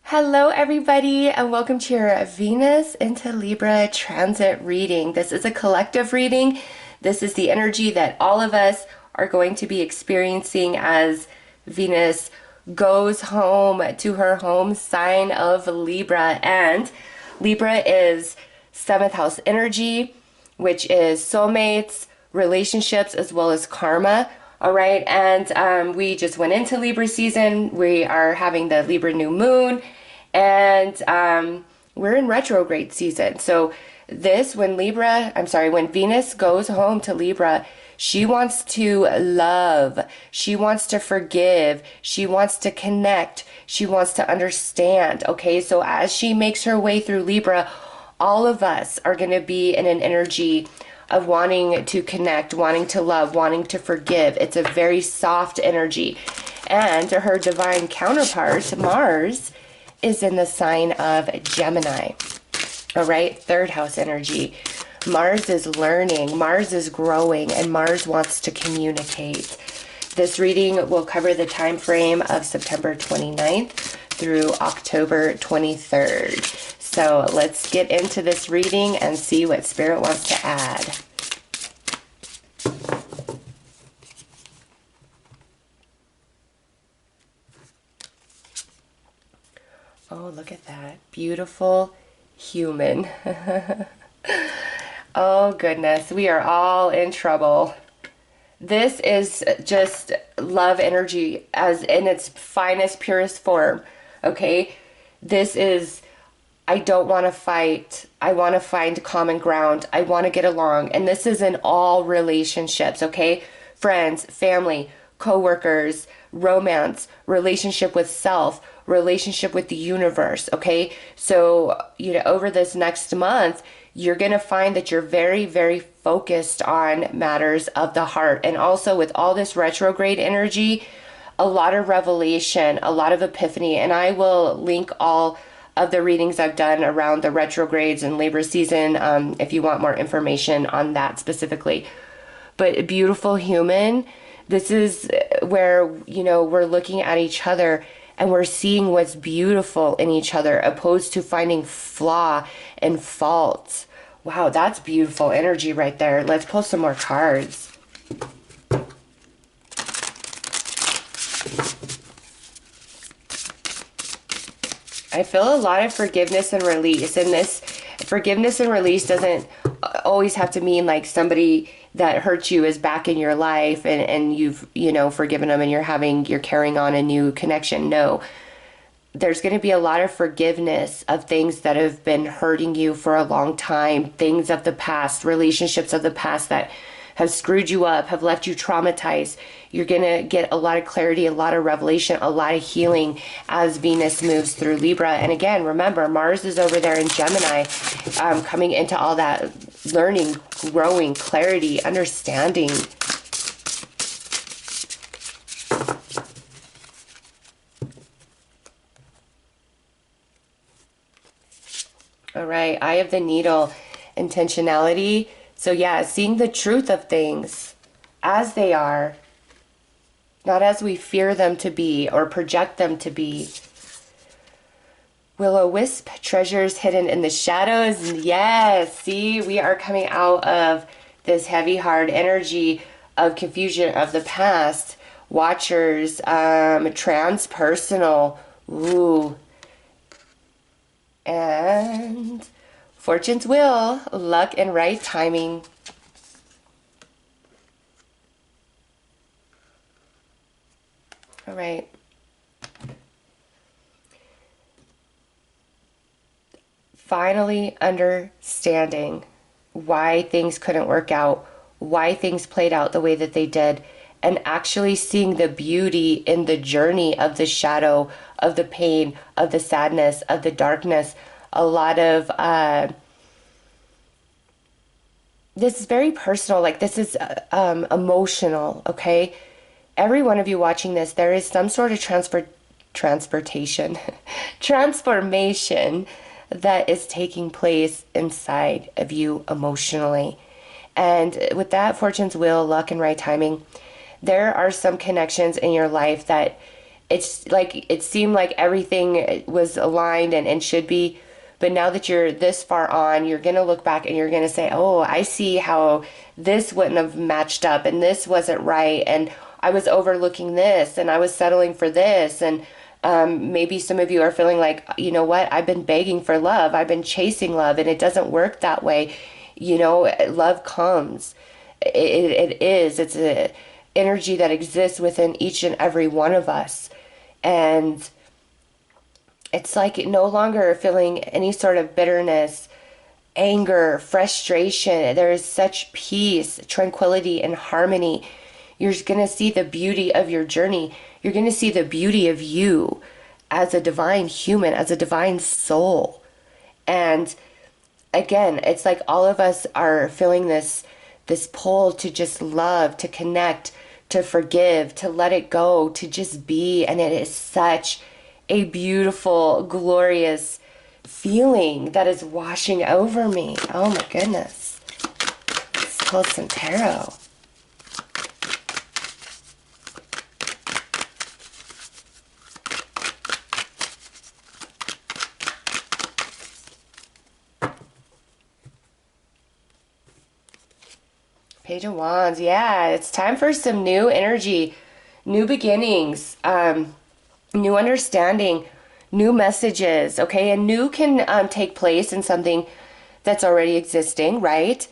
Hello, everybody, and welcome to your Venus into Libra transit reading. This is a collective reading. This is the energy that all of us are going to be experiencing as Venus goes home to her home sign of Libra. And Libra is seventh house energy, which is soulmates, relationships, as well as karma. All right, and we just went into Libra season. We are having the Libra new moon, and we're in retrograde season. So when Venus goes home to Libra, she wants to love, she wants to forgive, she wants to connect, she wants to understand. Okay, so as she makes her way through Libra, all of us are going to be in an energy of wanting to connect, wanting to love, wanting to forgive. It's a very soft energy. And her divine counterpart, Mars, is in the sign of Gemini. All right, third house energy. Mars is learning, Mars is growing, and Mars wants to communicate. This reading will cover the time frame of September 29th through October 23rd. So let's get into this reading and see what Spirit wants to add. Oh, look at that. Beautiful human. Oh, goodness. We are all in trouble. This is just love energy as in its finest, purest form. Okay? This is, I don't want to fight. I want to find common ground. I want to get along. And this is in all relationships. Okay? Friends, family, co-workers, romance, relationship with self, relationship with the universe. Okay, so over this next month, you're going to find that you're very, very focused on matters of the heart. And also with all this retrograde energy, a lot of revelation, a lot of epiphany. And I will link all of the readings I've done around the retrogrades and Libra season if you want more information on that specifically. But beautiful human, this is where we're looking at each other and we're seeing what's beautiful in each other, opposed to finding flaw and fault. Wow, that's beautiful energy right there. Let's pull some more cards. I feel a lot of forgiveness and release. And this forgiveness and release doesn't always have to mean like somebody that hurt you is back in your life and you've, forgiven them and you're carrying on a new connection. No, there's going to be a lot of forgiveness of things that have been hurting you for a long time, things of the past, relationships of the past that have screwed you up, have left you traumatized. You're going to get a lot of clarity, a lot of revelation, a lot of healing as Venus moves through Libra. And again, remember, Mars is over there in Gemini, coming into all that learning, growing, clarity, understanding. All right, Eye of the Needle, intentionality. So yeah, seeing the truth of things as they are, not as we fear them to be or project them to be. Will-o-wisp, treasures hidden in the shadows. Yes, see, we are coming out of this heavy, hard energy of confusion of the past. Watchers, transpersonal. Ooh. And Fortune's wheel, luck and right timing. All right. Finally understanding why things couldn't work out, why things played out the way that they did, and actually seeing the beauty in the journey of the shadow, of the pain, of the sadness, of the darkness. A lot of this is very personal, like this is emotional. Okay, every one of you watching this, there is some sort of transformation that is taking place inside of you emotionally. And with that, Fortune's wheel, luck and right timing, there are some connections in your life that it's like it seemed like everything was aligned and should be. But now that you're this far on, you're going to look back and you're going to say, oh, I see how this wouldn't have matched up and this wasn't right. And I was overlooking this and I was settling for this. And maybe some of you are feeling like, you know what? I've been begging for love. I've been chasing love and it doesn't work that way. You know, love comes. It is. It's a energy that exists within each and every one of us. And it's like no longer feeling any sort of bitterness, anger, frustration. There is such peace, tranquility, and harmony. You're going to see the beauty of your journey. You're going to see the beauty of you as a divine human, as a divine soul. And again, it's like all of us are feeling this pull to just love, to connect, to forgive, to let it go, to just be. And it is such a beautiful, glorious feeling that is washing over me. Oh my goodness. Let's pull some tarot. Page of Wands. Yeah, it's time for some new energy, new beginnings, new understanding, new messages, okay? And new can take place in something that's already existing, right?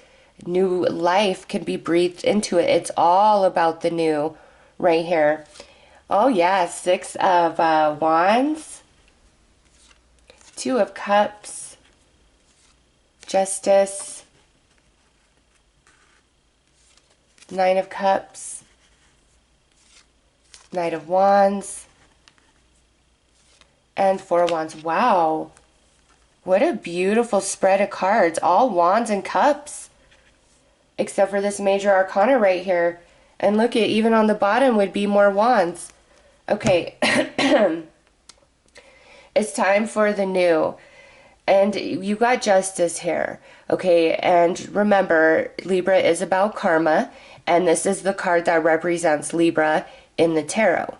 New life can be breathed into it. It's all about the new right here. Oh, yeah, Six of Wands, Two of Cups, Justice, Nine of Cups, Knight of Wands, and Four of Wands. Wow. What a beautiful spread of cards. All Wands and Cups. Except for this Major Arcana right here. And look at, even on the bottom would be more Wands. Okay. It's time for the new. And you got Justice here. Okay. And remember, Libra is about karma. And this is the card that represents Libra in the tarot.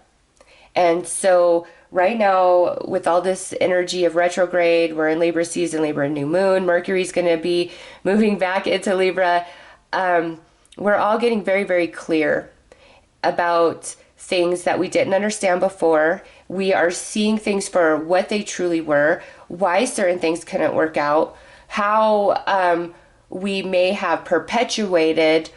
And so right now, with all this energy of retrograde, we're in Libra season, Libra new moon, Mercury's going to be moving back into Libra. We're all getting very, very clear about things that we didn't understand before. We are seeing things for what they truly were, why certain things couldn't work out, how we may have perpetuated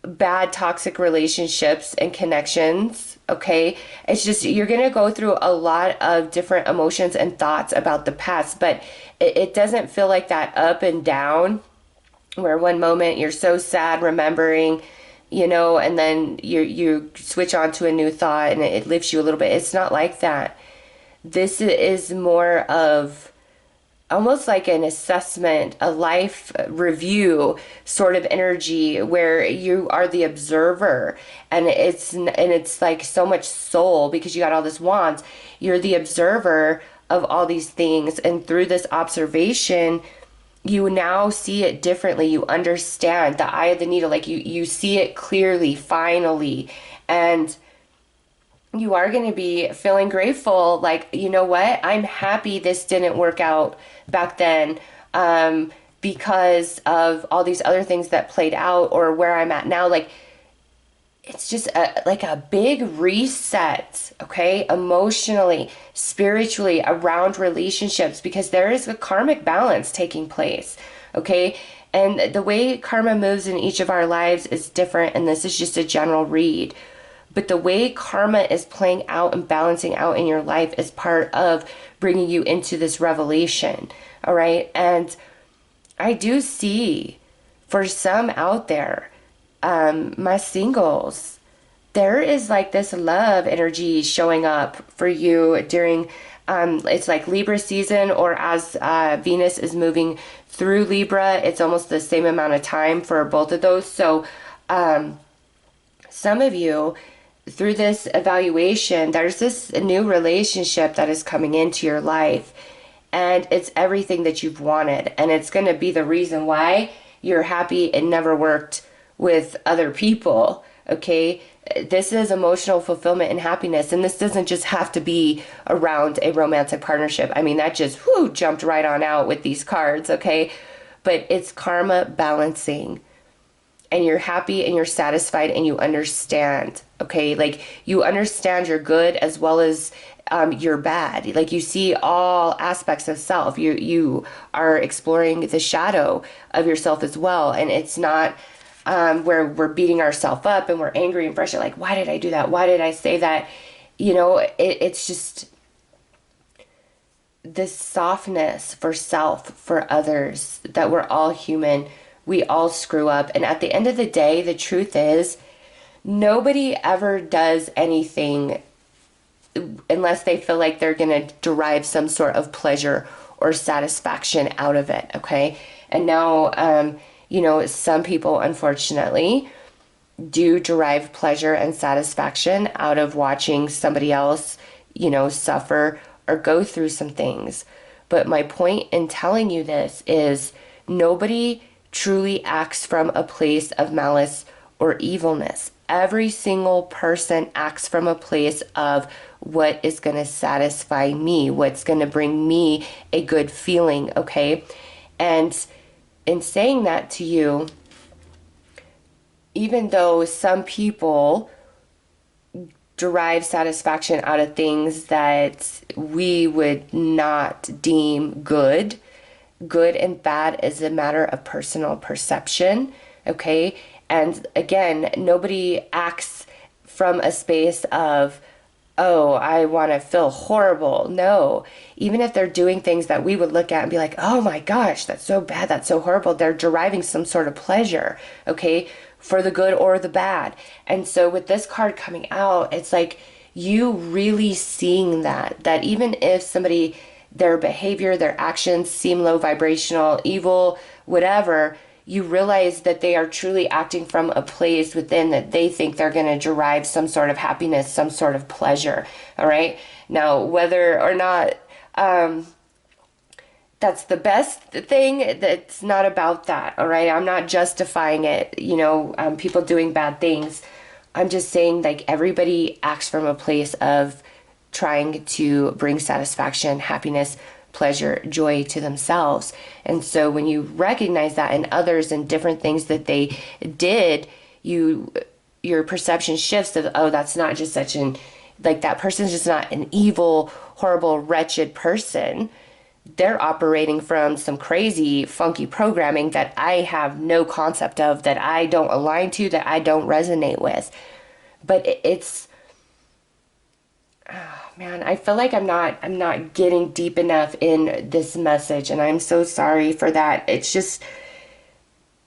bad toxic relationships and connections. Okay, it's just you're gonna go through a lot of different emotions and thoughts about the past, but it doesn't feel like that up and down where one moment you're so sad remembering, you know, and then you switch on to a new thought and it lifts you a little bit. It's not like that. This is more of almost like an assessment, a life review sort of energy where you are the observer, and it's like so much soul because you got all this wands. You're the observer of all these things, and through this observation you now see it differently. You understand the eye of the needle, like you see it clearly finally, and you are going to be feeling grateful, like, you know what, I'm happy this didn't work out back then because of all these other things that played out or where I'm at now. Like, it's just like a big reset, okay, emotionally, spiritually, around relationships, because there is a karmic balance taking place, okay? And the way karma moves in each of our lives is different, and this is just a general read. But the way karma is playing out and balancing out in your life is part of bringing you into this revelation, all right? And I do see for some out there, my singles, there is like this love energy showing up for you during, it's like Libra season, or as Venus is moving through Libra, it's almost the same amount of time for both of those. So some of you, through this evaluation, there's this new relationship that is coming into your life, and it's everything that you've wanted, and it's going to be the reason why you're happy it never worked with other people, Okay, this is emotional fulfillment and happiness, and this doesn't just have to be around a romantic partnership. I mean, that just jumped right on out with these cards, okay? But it's karma balancing, and you're happy and you're satisfied and you understand, okay? Like you understand your good as well as your bad. Like you see all aspects of self. You are exploring the shadow of yourself as well, and it's not where we're beating ourselves up and we're angry and frustrated. Like, why did I do that? Why did I say that? It's just this softness for self, for others, that we're all human. We all screw up. And at the end of the day, the truth is, nobody ever does anything unless they feel like they're going to derive some sort of pleasure or satisfaction out of it. Okay. And now, some people, unfortunately, do derive pleasure and satisfaction out of watching somebody else, suffer or go through some things. But my point in telling you this is nobody truly acts from a place of malice or evilness. Every single person acts from a place of what is going to satisfy me, what's going to bring me a good feeling, okay? And in saying that to you, even though some people derive satisfaction out of things that we would not deem good and bad is a matter of personal perception, okay? And again, nobody acts from a space of, oh, I want to feel horrible. No, even if they're doing things that we would look at and be like, oh my gosh, that's so bad, that's so horrible, they're deriving some sort of pleasure, okay, for the good or the bad. And so with this card coming out, it's like you really seeing that even if somebody, their behavior, their actions seem low vibrational, evil, whatever, you realize that they are truly acting from a place within that they think they're going to derive some sort of happiness, some sort of pleasure. All right. Now, whether or not that's the best thing, that's not about that. All right. I'm not justifying it, people doing bad things. I'm just saying, like, everybody acts from a place of trying to bring satisfaction, happiness, pleasure, joy to themselves. And so when you recognize that in others and different things that they did, your perception shifts of, oh, that's not just such an, like, that person's just not an evil, horrible, wretched person. They're operating from some crazy, funky programming that I have no concept of, that I don't align to, that I don't resonate with. But it's, oh, man, I feel like I'm not getting deep enough in this message, and I'm so sorry for that. It's just,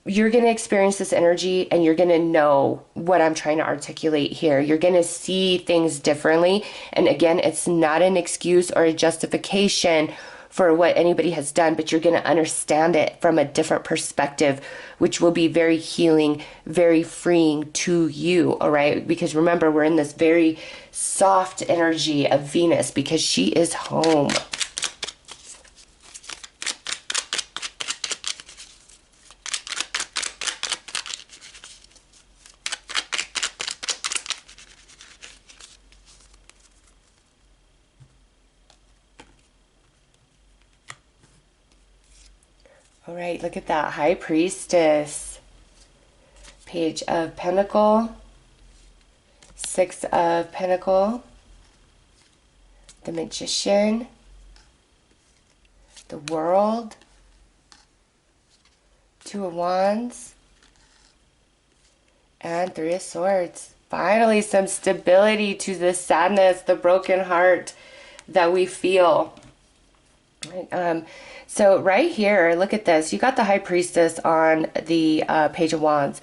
you're going to experience this energy and you're going to know what I'm trying to articulate here. You're going to see things differently. And again, it's not an excuse or a justification for what anybody has done, but you're going to understand it from a different perspective, which will be very healing, very freeing to you. All right. Because remember, we're in this very soft energy of Venus because she is home. All right, look at that. High Priestess. Page of Pentacle. Six of Pentacle. The Magician. The World. Two of Wands. And Three of Swords. Finally, some stability to the sadness, the broken heart that we feel. So right here, look at this. You got the High Priestess on the Page of Wands.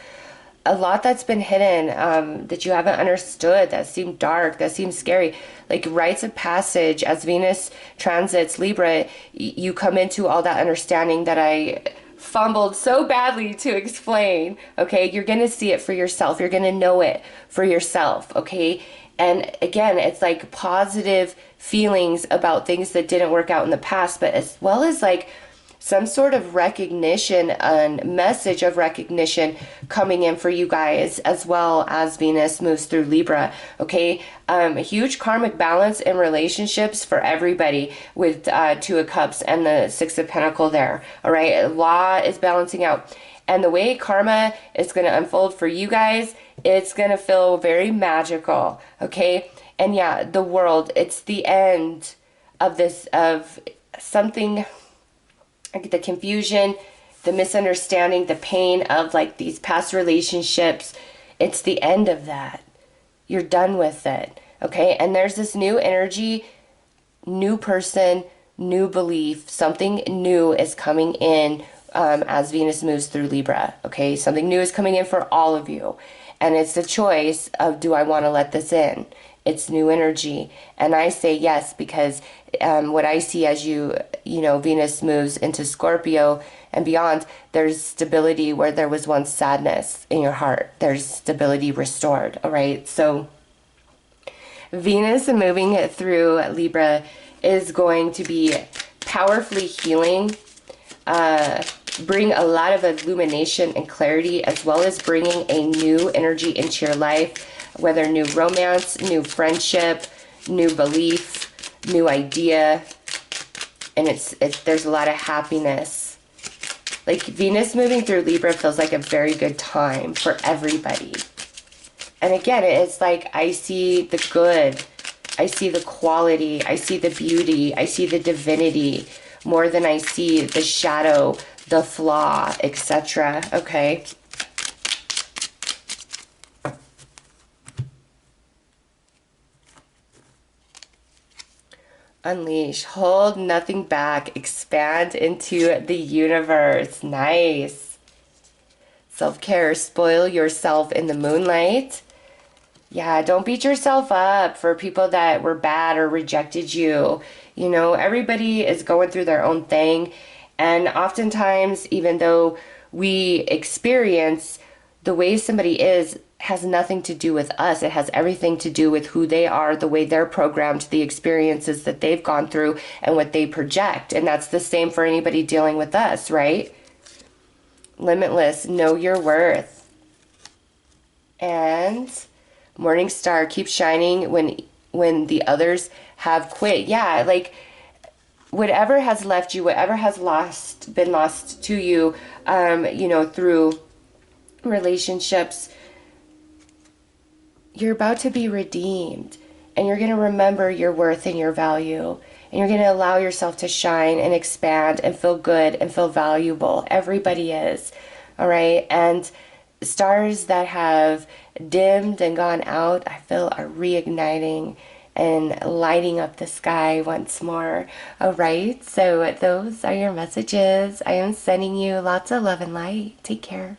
A lot that's been hidden, that you haven't understood, that seemed dark, that seemed scary. Like rites of passage, as Venus transits Libra, you come into all that understanding that I fumbled so badly to explain. Okay, you're going to see it for yourself. You're going to know it for yourself. Okay. And again, it's like positive feelings about things that didn't work out in the past, but as well as like some sort of recognition and message of recognition coming in for you guys, as well as Venus moves through Libra. Okay, a huge karmic balance in relationships for everybody with Two of Cups and the Six of Pentacles there. All right, law is balancing out. And the way karma is going to unfold for you guys, it's going to feel very magical, okay? And yeah, the world, it's the end of this, of something, like the confusion, the misunderstanding, the pain of like these past relationships. It's the end of that. You're done with it, okay? And there's this new energy, new person, new belief. Something new is coming in as Venus moves through Libra, okay? Something new is coming in for all of you. And it's the choice of, do I want to let this in? It's new energy. And I say yes, because what I see as you know, Venus moves into Scorpio and beyond, there's stability where there was once sadness in your heart. There's stability restored, all right? So Venus moving through Libra is going to be powerfully healing, bring a lot of illumination and clarity, as well as bringing a new energy into your life, whether new romance, new friendship, new belief, new idea. And there's a lot of happiness. Like Venus moving through Libra feels like a very good time for everybody. And again, it's like I see the good, I see the quality, I see the beauty, I see the divinity more than I see the shadow, the flaw, etc. Okay. Unleash, hold nothing back, expand into the universe. Nice. Self-care, spoil yourself in the moonlight. Yeah, don't beat yourself up for people that were bad or rejected you. You know, everybody is going through their own thing. And oftentimes, even though we experience the way somebody is, has nothing to do with us. It has everything to do with who they are, the way they're programmed, the experiences that they've gone through, and what they project. And that's the same for anybody dealing with us, right? Limitless, know your worth. And Morning Star, keep shining when the others have quit. Yeah, like whatever has left you, whatever has been lost to you, you know, through relationships, you're about to be redeemed, and you're going to remember your worth and your value, and you're going to allow yourself to shine and expand and feel good and feel valuable. Everybody is, all right? And stars that have dimmed and gone out, I feel, are reigniting and lighting up the sky once more. All right, so those are your messages. I am sending you lots of love and light. Take care.